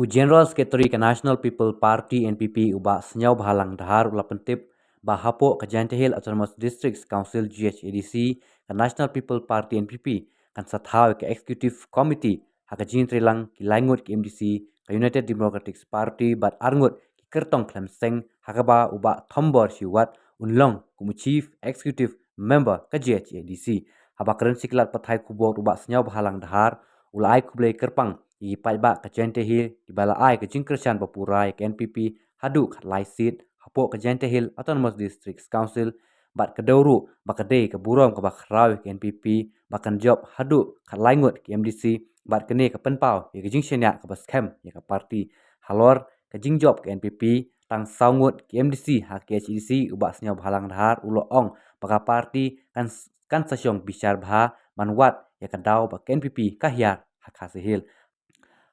General Secretary ke National People Party NPP uba Sñiawbhalang Dhar ula pentip bahapo ke Jantehil Autonomous Districts Council GHADC ke National People Party NPP kan sathau ke Executive Committee hak Jintrelang ki langut ke MDC ke United Democratic Party bat arngut ki kertong klemseng hakaba uba thombor siwat unlong kumu Chief Executive Member ke GHADC haba keren siklat pathai kubor uba Sñiawbhalang Dhar ulai kublai kerpang i paiba ke Jentehil di bala ai ke jingkersan papurai ke NPP hadu kat laisit hapo ke Jentehil Autonomous Districts Council bat ke dauru bakade ke burom ke bakrau ke NPP bakan job hadu kat laingut ke MDC bat kene ke penpau ke jingshenya ke baskem ya ke parti halor ke jingjob ke NPP tang saungut ke MDC hak ke HDC ubak Sñiawbhalang Dhar ulo ong baka parti kan sasyong bisyar bha manwat ya ke dau bak NPP ka Hiar hak hasihil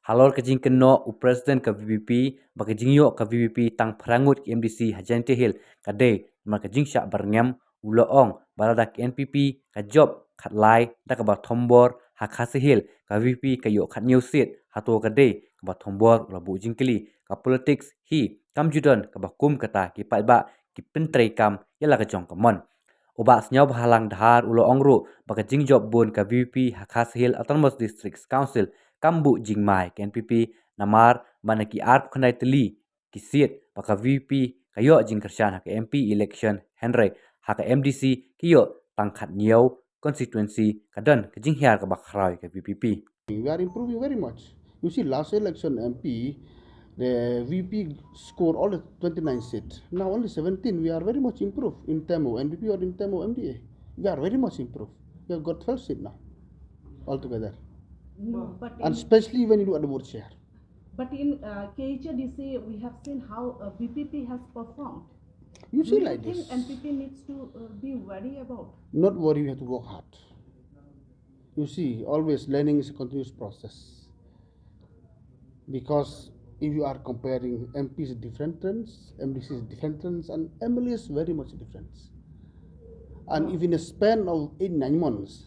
halor ke jing keno u president ke VPP bak jingyo ke VPP tang prangut ke MDC Hajantehil kade mak jing syak berngam uloong balada ke NPP ka job khat lai da ka ba thombor hak hasihil ka VPP ka yo khat new seat hato kade ka ba thombor la bu jingkeli ka politics hi kamjudon ka ba kum kata ki ba ki pentrei kam yala ka jong kamon uba Sñiawbhalang Dhar ulo ongru bak jing job bun ka VPP hak hasihil Autonomous Districts Council kambu jingmai ke NPP namar manaki arp khandai teli kisit baka VP kayo jingkersan hak MP Ilekshon Henry hak MDC kiyo tangkhat niau constituency kadan ke jinghiar ke bakrai ke VPP. We are improving very much. You see, last election MP, the VP scored all the 29 seats. Now only 17. We are very much improved in terms of NPP or in terms of MDA. We are very much improved. We have got 12 seats now altogether. No, but And especially when you look at the vote share. But in KHDC, we have seen how VPP has performed. You see, Do like you this. think NPP needs to be worried about? Not worry, you have to work hard. You see, always learning is a continuous process. Because if you are comparing MPs different trends, MDCs different trends, and MLAs very much different. And if in a span of 8-9 months,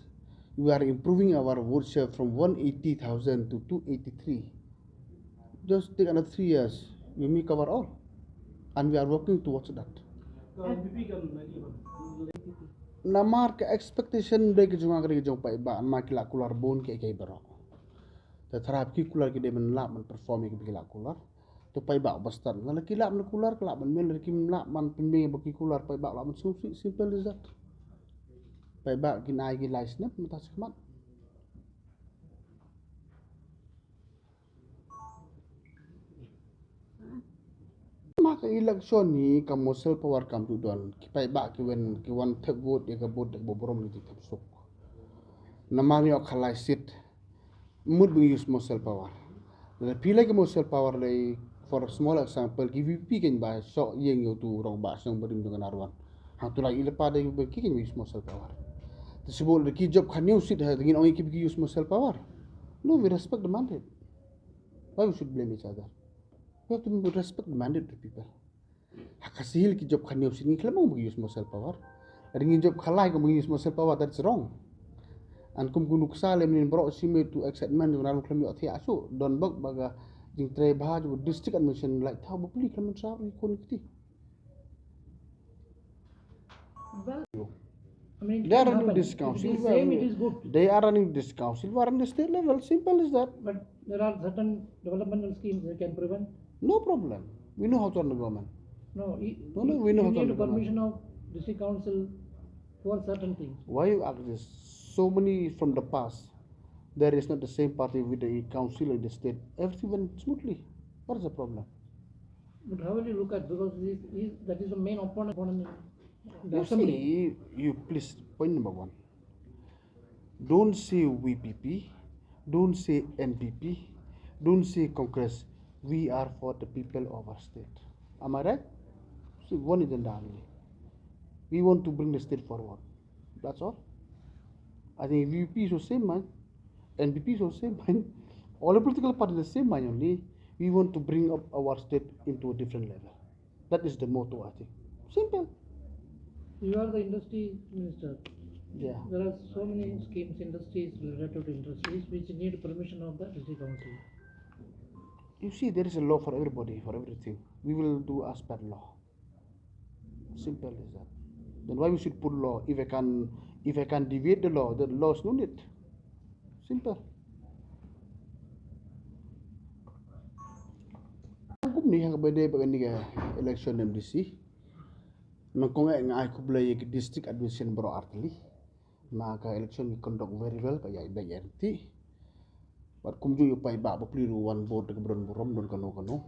we are improving our vote share from 180,000 to 283. Just take another 3 years, we may cover all. And we are working towards that. Namar ke expectation de ke junga ke jong pai ba ma kila kular bon ke baro. Terhadap ki kular ke de men la man perform ke kila kular. To pai ba bastan. Ngala kila man kular kala man mel ki la man pembe baki kular pai ba la man simple as that. Pai ba kin ai ki lais na mata semat. Maka election ni kamu self power kam tu don. Pai ba ki when ki one third vote ya ka vote bo borom ni ti sok. Namani ok khalai sit mood be use more self power. The pila ke more self power lay for a small example ki VP ken ba so yeng yo tu rong ba song berim dengan arwan. Ha tu lagi lepas dari ki ken use more self power. Sebab the job kan new sit ha dengan orang ki use more self power. No, we respect the mandate. Why we should blame each other? We have to respect the mandate of people. Hakasihil ki job kan new sit ni kelamang use more self power. Dengan job khalai ko use more self power, that's wrong. And kum gunuk salem ni bro sime to accept man dengan alu kami othi asu don bag baga jing tre bahaj district admission like how beli kami travel kon kiti. Well, I mean, They are running this council. It is good. They are running this council. We are on the state level. Simple as that. But there are certain developmental schemes that can prevent. No problem. We know how to run the government. No, we know how to run the government. permission of district council for certain things. Why you ask this? So many from the past, there is not the same party with the council in the state. Everything went smoothly. What is the problem? But how will you look at, because that is the main opponent in the You assembly. see, you please, point number one. Don't say VPP, don't say NPP, don't say Congress. We are for the people of our state. Am I right? See, one is only. We want to bring the state forward. That's all. I think VPP is the same mind, NPP is the same mind. All the political parties the same mind only. We want to bring up our state into a different level. That is the motto, I think. Simple. You are the industry minister. Yeah. There are so many schemes, industries related to industries which need permission of the district council. You see, there is a law for everybody, for everything. We will do as per law. Simple as that. Then why we should put law? If I can deviate the law is no need. Simple. Cũng ni hang bede bagan ni election MDC. Nangkong ay kublay district administration bro artli. Maka election conduct very well kaya ibayenti. But kumju yu pai ba pliru one vote ke bron borom don kano.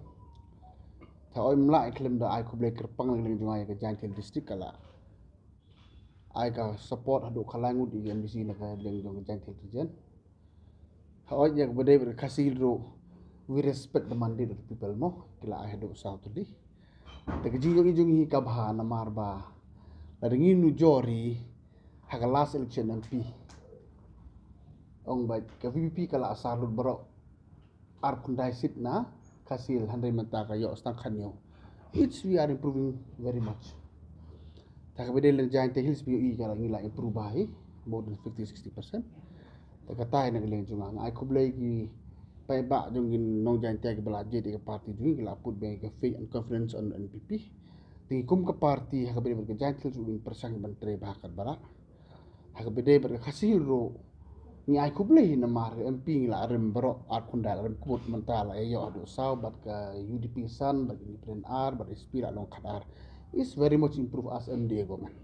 Ta oi mla claim da ay kublay kerpang lang jumay ke jantil district kala. Ay ka support hadu kalangu di MDC na ka leng jong jantil region. Ta oi yak bede berkasil ro. We respect the mandate of the people mo kila ay hadu south di. Tagajing hi kabha na marba. Laringi nu jori haka last election MP. Ong ba ka VPP kala asar lut baro ar kundai sit na kasil handai menta kayo stang khanyo. It's we are improving very much. Taka bedel giant hills BOE kala ngila improve bai more than 50-60%. Taka tai na geleng junga ai kublai ki pai ba jong in nong giant tag bala je de party jung kila put be ka faith and confidence on NPP. Tingi kum ka party haka bedel ka giant hills win persang bantre bakat bara. Haka bedel ber kasil ro ni ai kublai na mar MP la rem bro ar kundal rem kubut mentala yo adu saw bat ka UDP san bat independent R bat SP la long khadar is very much improve as MDA government.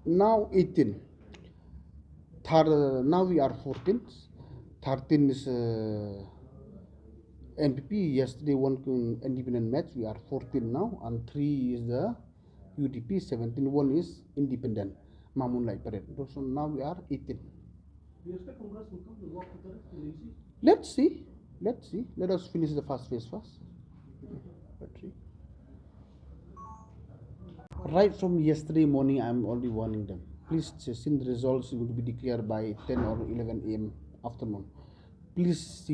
Now 18. Now we are 14. 13 is NPP. Yesterday won independent match. We are 14 now, and 3 is the UDP. 17 1 is independent. Mamun like parade. So now we are 18. Do you expect Congress will come to work together to easy? Let's see. Let us finish the first phase first. Let's see. Right from yesterday morning, I'm already warning them. Please, since the results will be declared by 10 or 11 a.m. afternoon, please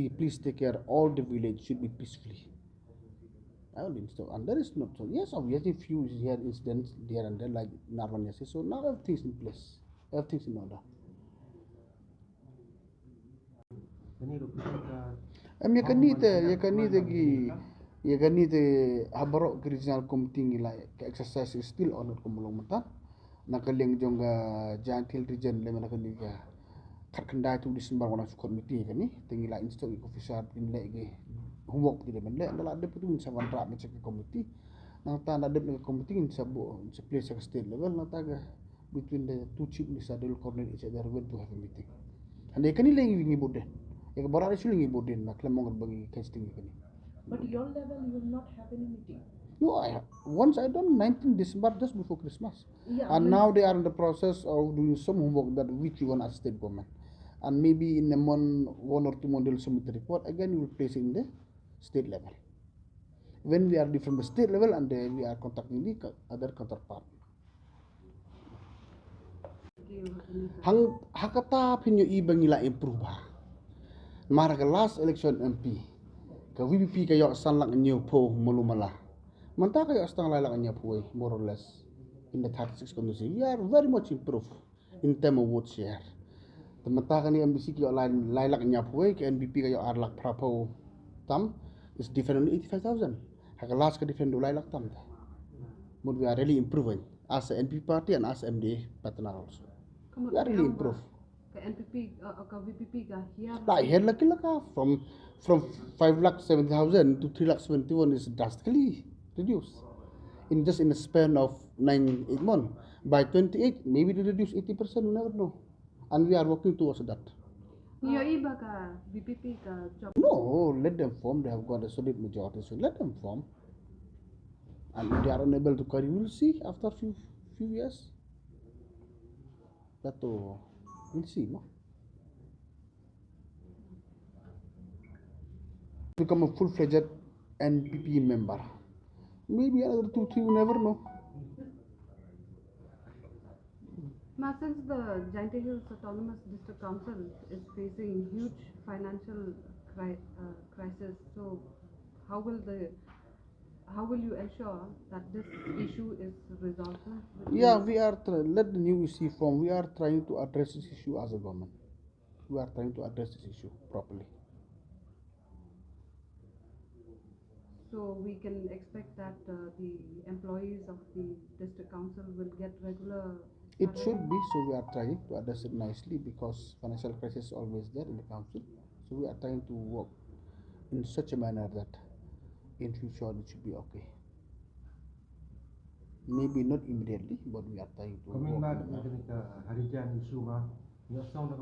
take care. All the village should be peacefully. I will install, and there is not so. Yes, obviously few here incidents there and there like Narvan yesterday. So now everything's in place, everything's in order. Yakanite habaro regional committee ngila exercise is still on kumulong mata nakaleng jonga jantil region le manakani ka kharkanda tu December wana committee kani tingila install officer in lege homework di men le ndala de putu sa wan ra check committee nang ta na de committee in sabo in place at state level na taga between the two chief ministerial coordinate each other went to have a meeting and they kani lengi ngi bodde e ko borare sulu ngi bodde na kala mongal bagi casting kani. But your level, you will not have any meeting. No, once I done 19 December just before Christmas. Yeah, and now they are in the process of doing some homework that which you want as state government. And maybe in a month, 1 or 2 months, they will submit the report. Again, we will place it in the state level. When we are from the state level and we are contacting the other counterpart. Hakata pinyo ibang nila improve ha. Mara last election MP. Ka VPP kayo sanlak niyo po mulumala. Manta kayo astang lalak niya po more or less in the 36 constituency. We are very much improved in terms of vote share. Manta ka ni MDC kayo lalak niya po ka NPP kayo arlak prapo tam is different on 85,000. Haka last ka different do lalak tam. But we are really improving as a NPP party and as MDA partner also. We are really improved. NPP ka VPP ka Hiar. Here laki laka from 5,70,000 to 3,71,000 is drastically reduced in just in a span of 9-8 months. By 28, maybe they reduce 80%. We never know, and we are working towards that. Niyo iba ka VPP ka job. No, let them form. They have got a solid majority, so let them form. And if they are unable to carry, we will see after few years. That we'll see, no? Become a full-fledged NPP member. Maybe another 2-3, you never know. Now, since the Giant Hills Autonomous District Council is facing huge financial crisis, so how will you ensure that this issue is resolved? Yeah, we are let the new EC form. We are trying to address this issue as a government. we are trying to address this issue properly. So we can expect that the employees of the district council will get regular It salary? should be, so we are trying to address it nicely because financial crisis is always there in the council. So we are trying to work in such a manner that in future it should be okay. Maybe not immediately, but we are trying to Coming work back in a manner. ke Harijan isu ma, nyok song na